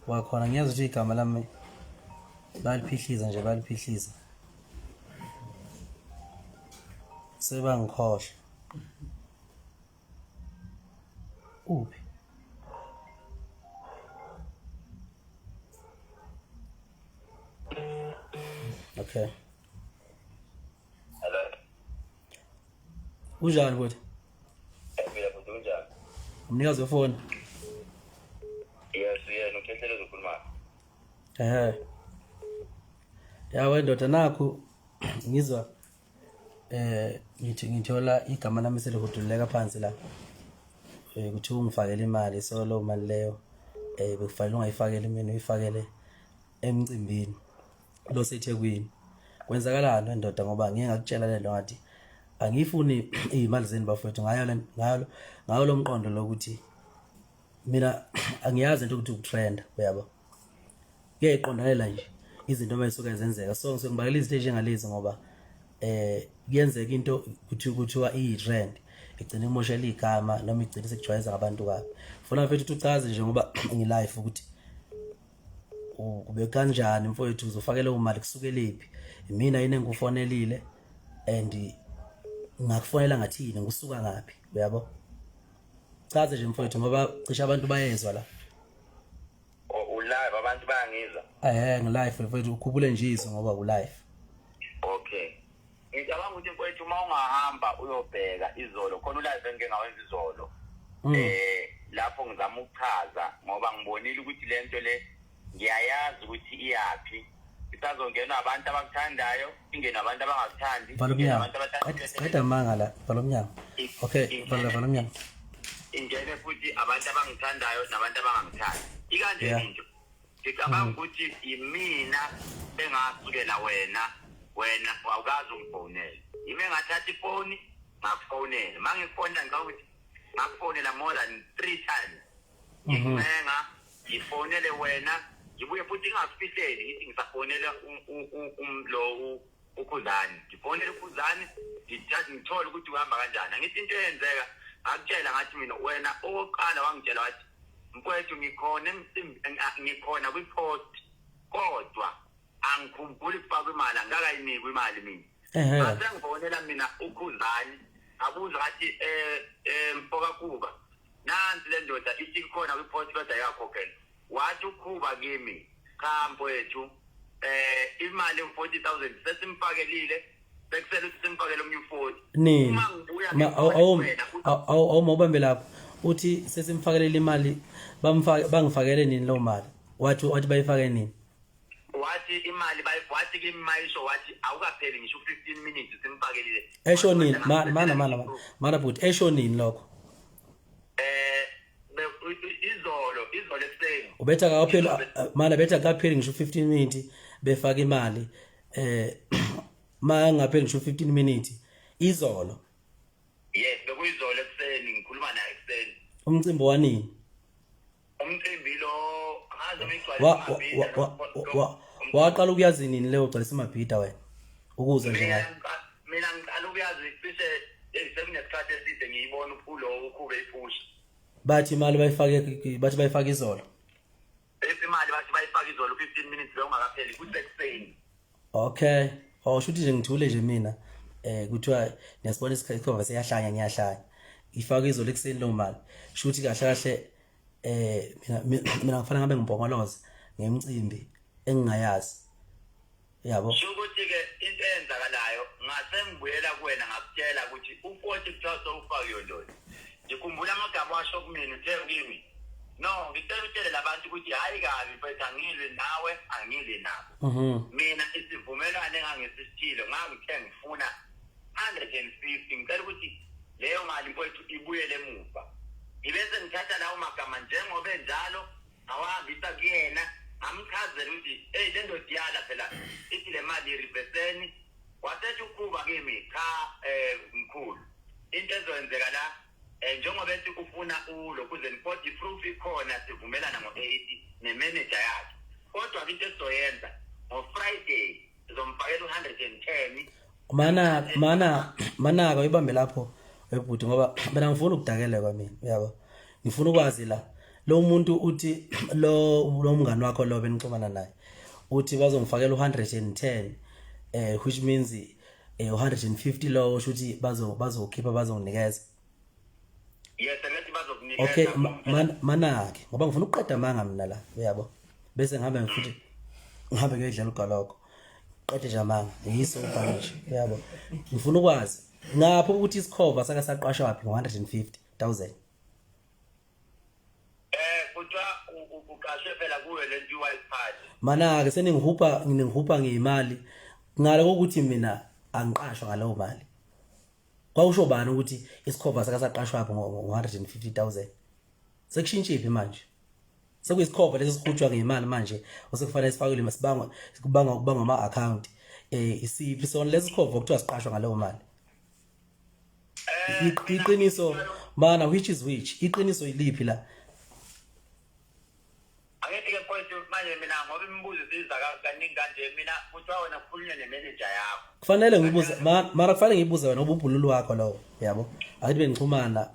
wakhona ngiyazi ukuthi igama lami baliphihliza nje baliphihliza sebangikhohle uphi okay hello unjani futhi futhi unjani umnikazi wefoni yes yena uKhehlelezi ukhuluma yawe ndoda nakho ngizwa ngithola igama lami selihuduleka phansi la ukuthi ungifakele imali so lo mali leyo bekufanele ungayifakele mina uyifakele emcimbini lo seThekwini kwenzakalani ndoda ngoba ngeke ngakutshela lento ngathi angifuni izimali zeni bafowethu ngayo lo mqondo lokuthi mina angiyazi into ukuthi ukutrend uyabo kuyayiqondalela nje izinto mayisuka zenzeka so ngibakela izinto njengalezi ngoba kuyenzeka into kuthiwa iyi-trend igcine kumoshela igama noma igcine sekujwayeza abantu kabi ufuna mfethu uchaze nje ngoba ngilive ukuthi kube kanjani mfowethu uzofakela imali kusukelephi mina yini engikufonelile and ngakufonela ngathini ngisuka ngapi uyabo chaze nje mfowethu ngoba cishe abantu bayezwa la ulive abantu bayangizwa ngilive mfowethu ukhubule nje izo ngoba ulive okay ngicabanga ukuthi mfowethu uma ungahamba uyobheka izolo khona ulive engeke ngawenza izolo lapho ngizama ukuchaza ngoba ngibonile ukuthi lento le ngiyayazi ukuthi iyapi isazongena abantu abakuthandayo ingena abantu abangakuthandi abantu qeda manga la balomnyango okay balomnyango ingene futhi abantu abangithandayo nabantu abangangithandi ikanje into ngicabanga ukuthi imina engasukela wena awukazi ungifonela ime ngathatha ifoni ngakufonela mangifonela ngawuthi ngakufonela more than 3 times ngimenga ngifonele wena ngibuye futhi ngingakufihleli ngithi ngisafonela lo uKhuzani ngifonela uKhuzani ngithola ukuthi uhamba kanjani ngithi into eyenzeka akutshela ngathi mina wena oqala wangitshela wathi mfowethu ngikhona kwi-post kodwa angikhumbuli ukufaka imali angakayiniki imali mina mase ngifonela mina uKhuzani abuza ngathi mfoka kuba nansi le ndoda ithi khona kwi-post kodwa yakhokhela wathi ukhuba kimi cha mfowethu imali 40,000 sesimfakelile bekusele ukuthi simfakele omnye u40 uma ngibuya awumobambe lapho uthi sesimfakelela imali bangifakele nini lo mali wathi bayifake nini wathi imali wathi kimi mayisho wathi awukapheli ngisho 15 minutes simfakelile esho nini mana but esho nini lokho izolo ekseni ubetha kaphela mana betha kapheli ngisho 15 minutes befaka imali mangapheli ngisho 15 minutes izolo yes bekuyizolo ekseni ngikhuluma naye ekseni umcimbi wanini umcimbi lo ngaze ngigcwalisa waqala ukuyazi nini leyo gcwalisa imabhida wena ukuze nje ngayo mina ngiqala ukuyazi cishe sekunesikhathi eside ngiyibona ulo ukhube iphusha bathi imali bayifake izolo imali bathi bayifake izolo 15 minutes lo ungakapheli kusekuseni okay shuthi nje ngithule nje mina kuthiwa niyasibona isikhathi khova seyahlanya ngiyahlanya ifake izolo ekseni lo mali shuthi kahle mina ngifana ngabe ngibhongoloza ngemicimbi engingayazi yabo ukuthi ke into eyenzakalayo ngase ngibuyela kuwena ngakutshela ukuthi u40 kuthiwa ufake yondolo ngikhumbula amagama washo kumina uthe kimi no ngicela utshele abantu ukuthi hayi kabi mfethu angile nawe angile nabo mina isivumelwano engangisithile ngangithe ngifuna 150 ngicela ukuthi leyo mali mfethu ibuyele emuva ibese ngithatha lawo magama njengoba enjalo awahambisa kuyena amchazela ukuthi le ndoda yala phela ithi le mali iriveseni wasethi ukuba kimi cha mkhulu into ezoyenzeka la njengoba ethi ufuna kuze nipoti proof ikhona sivumelana ngo-8 nemanager yakhe kodwa into esizoyenza ngo-Friday sizomfakela u110 mana uyibambe lapho webhuti ngoba mina ngifuna ukudakela kwamina uyabo ngifuna ukwazi la lo muntu uthi lo mngani wakho lo benixhumana naye uthi bazongifakela 110 which means 150 lo shuthi bazokhipha bazonginikeza. Yes, angithi bazokunikeza. Okay, manake ngoba ngifuna ukuqeda manga mina la uyabo bese ngihambe kuyodlala ugaloko qede nje amanga yiso ubhanje uyabo ngifuna ukwazi ngapho ukuthi isikhova saka saqashwa wapi ngo150,000 kuthiwa uqashwe phela kuwe le nto iwayiphathi manake seningihupha ngeyimali ngala kokuthi mina angiqashwa ngaleyo mali kwawusho bani ukuthi isikhova saka saqashwa wapi ngo150,000 sekushintshiphi manje sekuyisikhova lesi sikhutshwa ngeyimali manje osekufanele sifakele masibanga kubanga ama account isiphi sona lesi sikhova kuthiwa siqashwa ngaleyo mali iqiniso mana which is which iqiniso iliphi la angithi ke mfowethu manje mina ngoba imibuzo isiza kaningi kanje mina kuthiwa wena kukhulunywe nemanager yakho kufanele ngibuze mara kufanele ngibuze wena ububhululu wakho lo yabo akithi benixhumana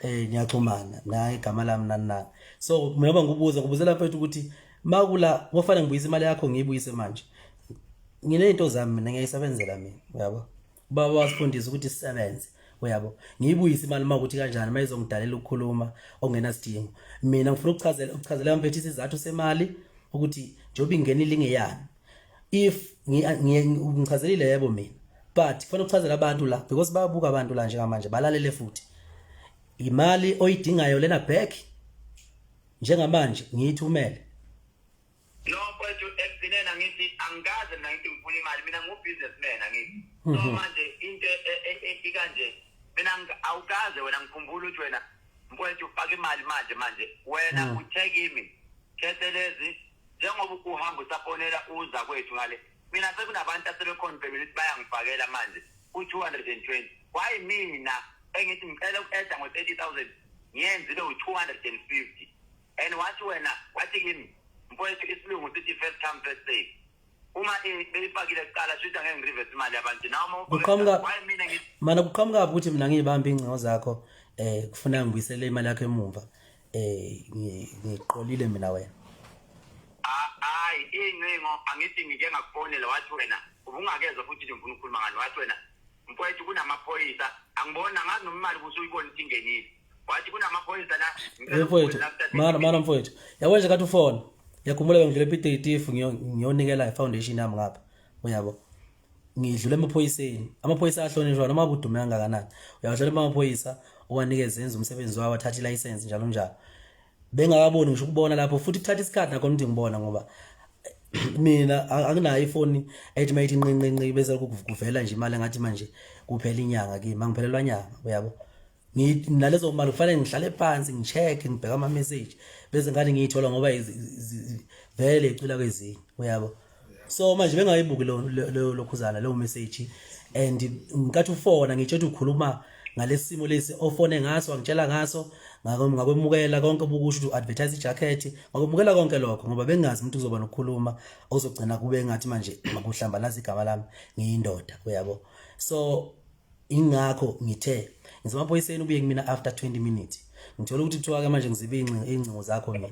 ngiyaxhumana naye igama lami nani so mina ngibuzela mfethu ukuthi makula kufanele ngibuyise imali yakho ngiyibuyise manje nginezinto zami mina ngiyisebenzela mina yabo baba wasifundisa ukuthi sisebenze uyabo ngiyibuyise imali makuthi kanjani mayizongidalela ukukhuluma ongenasidingo mina ngifuna ukuchazela mfethu isizathu semali ukuthi njobe ingenile ingeyani if ngichazelile yebo mina but kufanele ukuchazela abantu la because bayabuka abantu la njengamanje balalele futhi imali oyidingayo lena back njengamanje ngiyithumele no mfowethu ekugcineni ngithi angikaze mina ngithi ngifuna imali mina ngu-businessman angithi so manje into ikanje mina awukaze wena ngikhumbula ukuthi wena mfowethu ufaka imali manje wena utheke imi Khehlelezi njengoba ukuhamba usafonela uza kwethu ngale mina sekunabantu asebecontribute ukuthi bayangifakela manje u220 why mina engithi ngicela uku-add ngo30,000 ngiyenzile u250 and wathi kimi mfowethu isilungu sithi first come first serve uma beyifakile kuqala shuthi angeke ngireverse imali yabantu mana kuqhamuka ukuthi mina ngiyibamba ingcingo zakho kufuna ngibuyisele imali yakho emumva ngiqolile mina wena hayi incingo angithi ngike ngakufonela wathi wena ubungakezwe futhi ngifuna ukukhuluma ngani wathi wena mfowethu kunamaphoyisa angibona ngazi nomali kusuyibona ukuthi ingenile wathi kunamaphoyisa la mfowethu mana mfowethu yabo nje kathi ufona yakhumbula ngidlule ePDTF ngiyonikela ifoundation yami ngapha uyabo ngidlule amaphoyisa ahlonishwa noma budume kangakanani uyadlula amaphoyisa owanikeza enza umsebenzi wawo athatha ilicense njalo bengakaboni ngisho ukubona lapho futhi kuthatha isikhathi nakho ukuthi ngibona ngoba mina anginayo ifoni ethi mayithi nqinqinqi bese kuvela nje imali ngathi manje kuphela inyanga kimi angiphelelwa nyanga uyabo nalezo mali kufanele ngihlale phansi ngicheck ngibheka ama message bese ngani ngiyithola ngoba vele icula kwezinye uyabo so manje bengayibuki lo khuzana lo message and ngikathi ufona ngitsho ukuthi ukhuluma ngalesimo lesi ofone ngaso angitshela ngaso ngakwemukela konke ubukusho ukuthi advertise ijacket ngakwemukela konke lokho ngoba bengazi umuntu uzoba nokukhuluma ozogcina kube ngathi manje makuhlamba lazi igama lami ngiyindoda uyabo so ingakho ngithe ngizamaphoyiseni ubuye kumina after 20 minutes ngithola ukuthi kuthiwa ke manje ngizibe ingcingo zakho mina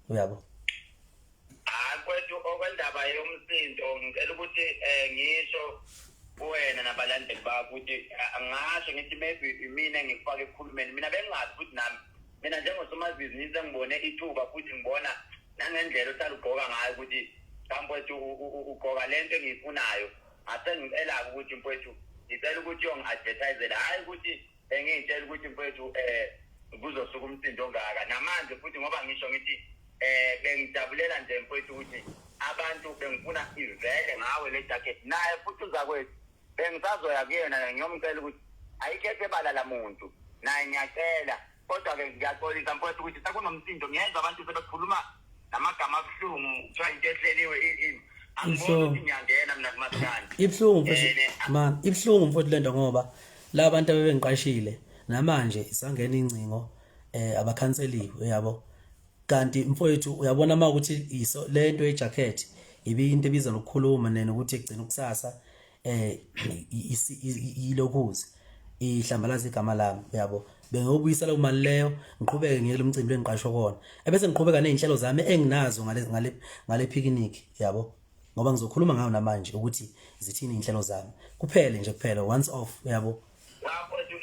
uyabo kwethu okwendaba yomsindo ngicela ukuthi ngisho wena nabalandeli bakho ukuthi angasho ngithi maybe mina ngifake ekhulumeni mina bengazi futhi nami mina njengosomabhizinisi engibone ithuba futhi ngibona nangendlela othanda ugqoka ngayo ukuthi mfowethu ugqoka lento engiyifunayo asengicela ukuthi mfowethu ngicela ukuthi yongi-advertisele hayi ukuthi ngiyitshela ukuthi mfowethu kuzosuka umsindo ongaka namanje futhi ngoba ngisho ngithi bengijabulela nje mfowethu ukuthi abantu bengifuna ivele ngawe le jacket naye futhi uzakwethu bengisazoya kuyena ngiyomcela ukuthi ayikhethe bala la muntu naye ngiyacela kodwa ke ngiyaxolisa mfowethu ukuthi sakunomsindo ngiyenza abantu sebekhuluma namagama abuhlungu kuthiwa into ehleliwe angiboni ukuthi ngiyangena mina kumaskandi ibuhlungu mfowethu lento ngoba la bantu abebengiqashile namanje isangena ingcingo abakhanseliwe uyabo kanti mfowethu uyabona ma ukuthi iso lento ejacket ibinto ebiza lokukhuluma nenokuthi egcina ukusasa ilokhuzi ihlambalaza igama lami uyabo bengobuyisela kumali leyo ngiqhubeke ngiyele umcimbi engiqashwe kona ebese ngiqhubeka nezinhlelo zami enginazo ngale picnic yabo ngoba ngizokhuluma ngayo namanje ukuthi zithini inhlelo zami kuphela once off yabo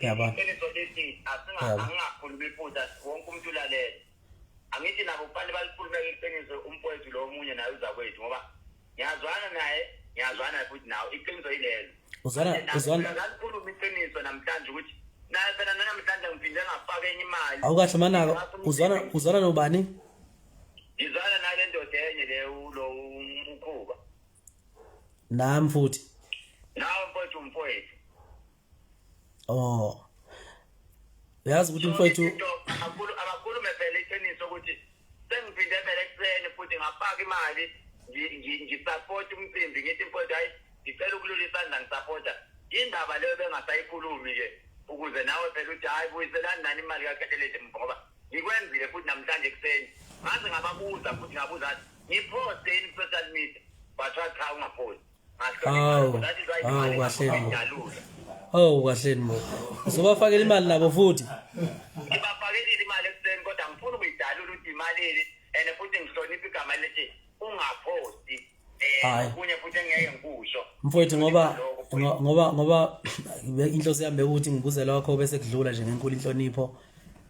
yabo angakhuluma iphutha wonke umuntu ulalela angithi nabo kufanele balikhulume iqiniso umfowethu lo omunye naye uzakwethu ngoba ngiyazwana futhi nawe iqiniso yilelo uzwana ngalikhuluma iqiniso namhlanje ukuthi naye phela namhlanje ngiphinde ngafaka enye imali awukahle manaka uzwana nobani ngizwana nale ndoda enye le lo umkhuba nami futhi nawe mfowethu oh uyazi ukuthi mfowethu akakhulume phela iqiniso ukuthi sengiphinde phela ekuseni futhi ngafaka imali ngisupport umcimbi ngithi mfowethu hayi ngicela ukululisa isandla ngisupporta indaba leyo bengasayikhulumi ke ukuze nawe phela uthi hayi buyiselani nani imali kaKhehlelezi ngoba ngikwenzile futhi namhlanje ekuseni ngaze ngababuza futhi ngabuza ngiposte in social media bathiwa cha ungaposti kahle mbo uzobafakela imali nabo futhi ngibafakela imali ekuseni kodwa ngifuna ukuyidalula ukuthi imali ene futhi ngihlonipha igama lethi ungaposti kunye futhi engeke ngikusho mfowethu ngoba inhloso yami ukuthi ngibuze lokho bese kudlula nje ngenkulu inhlonipho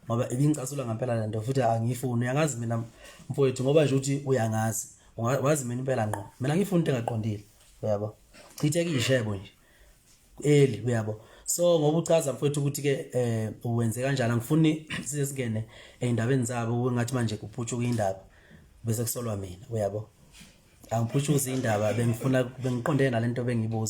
ngoba ibingicasula ngempela lento futhi angifuni uyangazi mina mfowethu ngoba nje uthi uyangazi wazi mina impela ngqo mina ngifuna into engaqondile uyabo chitheke ishebo nje uyabo so ngoba uchaza mfowethu ukuthi ke uwenze kanjani angifuni sizesingene endabeni zabo ngathi manje kuphutshuka indaba bese kusolwa mina uyabo angiphutshuza indaba bengifuna bengiqondene nalento bengibuza